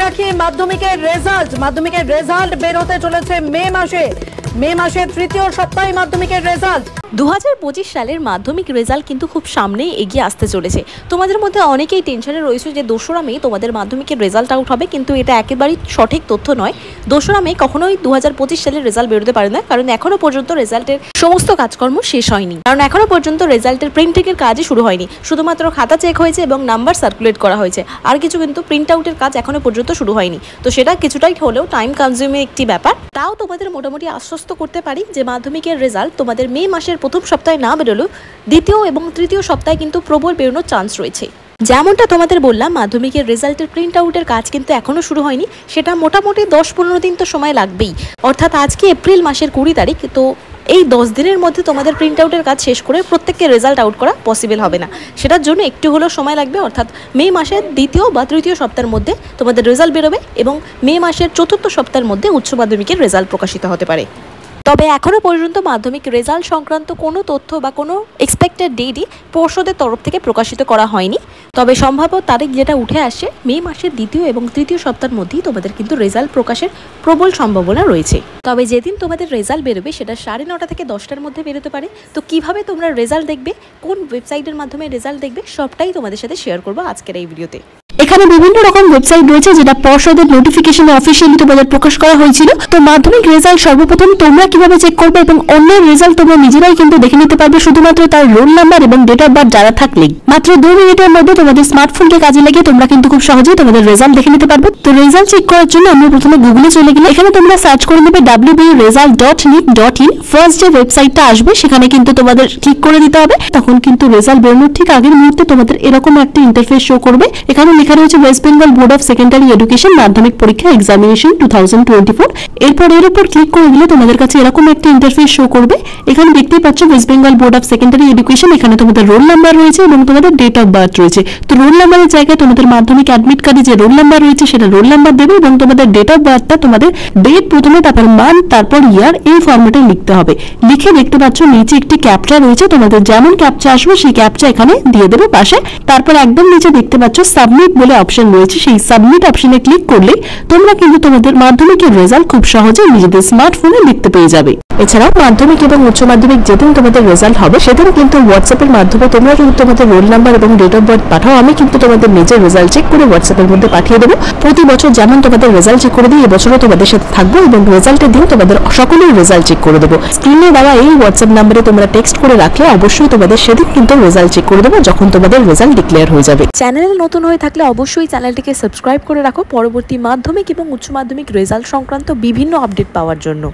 রাখি মাধ্যমিকের রেজাল্ট বের হতে চলেছে মে মাসে তৃতীয় সপ্তাহে মাধ্যমিকের রেজাল্ট। 2025 সালের মাধ্যমিক রেজাল্ট কিন্তু খুব সামনেই এগিয়ে আসতে চলেছে। তোমাদের মধ্যে অনেকেই টেনশনে রয়েছে যে 2রা মে তোমাদের মাধ্যমিকের রেজাল্ট আউট হবে, কিন্তু এটা একেবারেই সঠিক তথ্য নয়। 2রা মে কখনোই 2025 সালের রেজাল্ট বেরোতে পারে না, কারণ এখনো পর্যন্ত রেজাল্টের সমস্ত কাজকর্ম শেষ হয়নি। কারণ এখনো পর্যন্ত রেজাল্টের প্রিন্টিংয়ের কাজই শুরু হয়নি, শুধুমাত্র খাতা চেক হয়েছে এবং নাম্বার সার্কুলেট করা হয়েছে, আর কিছু কিন্তু প্রিন্ট আউটের কাজ এখনো পর্যন্ত শুরু হয়নি। তো সেটা কিছুটাই হলেও টাইম কনজিউমিং একটি ব্যাপার। তাও তোমাদের মোটামুটি আশ্বস্ত করতে পারি যে মাধ্যমিকের রেজাল্ট তোমাদের মে মাসের প্রথম সপ্তাহে না বেরোলেও দ্বিতীয় এবং তৃতীয় সপ্তাহে কিন্তু প্রবল বেরোনোর চান্স রয়েছে। যেমনটা তোমাদের বললাম, মাধ্যমিকের রেজাল্টের প্রিন্ট আউটের কাজ কিন্তু এখনও শুরু হয়নি, সেটা মোটামুটি 10-15 দিন তো সময় লাগবেই। অর্থাৎ আজকে এপ্রিল মাসের 20 তারিখ, তো এই 10 দিনের মধ্যে তোমাদের প্রিন্ট আউটের কাজ শেষ করে প্রত্যেককে রেজাল্ট আউট করা পসিবল হবে না। সেটার জন্য একটু হলেও সময় লাগবে, অর্থাৎ মে মাসের দ্বিতীয় বা তৃতীয় সপ্তাহের মধ্যে তোমাদের রেজাল্ট বেরোবে এবং মে মাসের চতুর্থ সপ্তাহের মধ্যে উচ্চ মাধ্যমিকের রেজাল্ট প্রকাশিত হতে পারে। তবে এখনও পর্যন্ত মাধ্যমিক রেজাল্ট সংক্রান্ত কোনো তথ্য বা কোনো এক্সপেক্টেড ডেটই পর্ষদের তরফ থেকে প্রকাশিত করা হয়নি। তবে সম্ভাব্য তারিখ যেটা উঠে আসে, মে মাসের দ্বিতীয় এবং তৃতীয় সপ্তাহের মধ্যেই তোমাদের কিন্তু রেজাল্ট প্রকাশের প্রবল সম্ভাবনা রয়েছে। তবে যেদিন তোমাদের রেজাল্ট বেরোবে সেটা 9:30 থেকে 10টার মধ্যে বেরোতে পারে। তো কিভাবে তোমরা রেজাল্ট দেখবে, কোন ওয়েবসাইটের মাধ্যমে রেজাল্ট দেখবে, সবটাই তোমাদের সাথে শেয়ার করবো আজকের এই ভিডিওতে। এখানে বিভিন্ন রকম ওয়েবসাইট রয়েছে যেটা পর্ষদের নোটিফিকেশনে অফিসিয়ালি তোমাদের প্রকাশ করা হয়েছিল। তো মাধ্যমিক রেজাল্ট সর্বপ্রথম তোমরা কিভাবে চেক করবে এবং অন্যের রেজাল্ট তোমরা নিজেরাই কিন্তু দেখে নিতে পারবে, শুধুমাত্র তার রোল নাম্বার এবং ডেট অফ বার্থ জানা থাকলেই। মাত্র 2 মিনিটের মধ্যে তোমাদের স্মার্টফোনকে কাজে লাগিয়ে তোমরা কিন্তু খুব সহজেই তোমাদের রেজাল্ট দেখে নিতে পারবে। তো রেজাল্ট চেক করার জন্য আমরা প্রথমে গুগলে চলে গেলে এখানে তোমরা সার্চ করে নেবে www.result.nip.in। ফার্স্ট যে ওয়েবসাইটটা আসবে সেখানে কিন্তু তোমাদের ক্লিক করে দিতে হবে। তখন কিন্তু রেজাল্ট বেরোনোর ঠিক আগের মুহূর্তে তোমাদের এরকম একটা ইন্টারফেস শো করবে। এখানে লেখা রয়েছে West Bengal board of secondary education মাধ্যমিক পরীক্ষা এক্সামিনেশন 2024। এরপর এর উপর ক্লিক করে দিলে তোমাদের কাছে এরকম একটা ইন্টারফেস শো করবে। এখানে দেখতেই পাচ্ছ West Bengal board of secondary education, এখানে তোমাদের রোল নাম্বার রয়েছে এবং তোমাদের ডেট অফ বার্থ রয়েছে। তো রোল নাম্বারের জায়গায় তোমাদের মাধ্যমিক অ্যাডমিট কার্ডে যে রোল নাম্বার রয়েছে সেটা রোল নাম্বার দেবে এবং তোমাদের ডেট অফ বার্থটা তোমাদের ডেট প্রথমে, তারপর মান্থ, তারপর ইয়ার, এই ফরম্যাটে লিখতে হবে। লিখে দেখতে পাচ্ছ নিচে একটি ক্যাপচা রয়েছে, তোমাদের যেমন ক্যাপচা আসবে সেই ক্যাপচা এখানে দিয়ে দেবে পাশে। তারপর একদম নিচে দেখতে পাচ্ছ সাবমিট বলে অপশন রয়েছে, সেই সাবমিট অপশনে ক্লিক করলে তোমরা কিন্তু তোমাদের মাধ্যমিকের রেজাল্ট খুব সহজে নিজেদের স্মার্টফোনে দেখতে পেয়ে যাবে। এছাড়াও মাধ্যমিক এবং উচ্চ মাধ্যমিক যেদিন তোমাদের রেজাল্ট হবে সেদিন কিন্তু হোয়াটসঅ্যাপের মাধ্যমে তোমরা কিন্তু তোমাদের রোল নাম্বার এবং ডেট অফ বার্থ পাঠাও। আমি কিন্তু তোমাদের নিজের রেজাল্ট চেক করে হোয়াটসঅ্যাপের মধ্যে পাঠিয়ে দেবো। প্রতি বছর যেমন তোমাদের রেজাল্ট চেক করে দিই, এবছরও তোমাদের সাথে থাকবো এবং রেজাল্টের দিন তোমাদের সকলের রেজাল্ট চেক করে দেবো। স্ক্রিনে দেওয়া এই হোয়াটসঅ্যাপ নাম্বারে তোমরা টেক্সট করে রাখলে অবশ্যই তোমাদের সেদিন কিন্তু রেজাল্ট চেক করে দেবো যখন তোমাদের রেজাল্ট ডিক্লেয়ার হয়ে যাবে। চ্যানেলে নতুন হয়ে থাকলে অবশ্যই চ্যানেলটিকে সাবস্ক্রাইব করে রাখো পরবর্তী মাধ্যমিক এবং উচ্চ মাধ্যমিক রেজাল্ট সংক্রান্ত বিভিন্ন আপডেট পাওয়ার জন্য।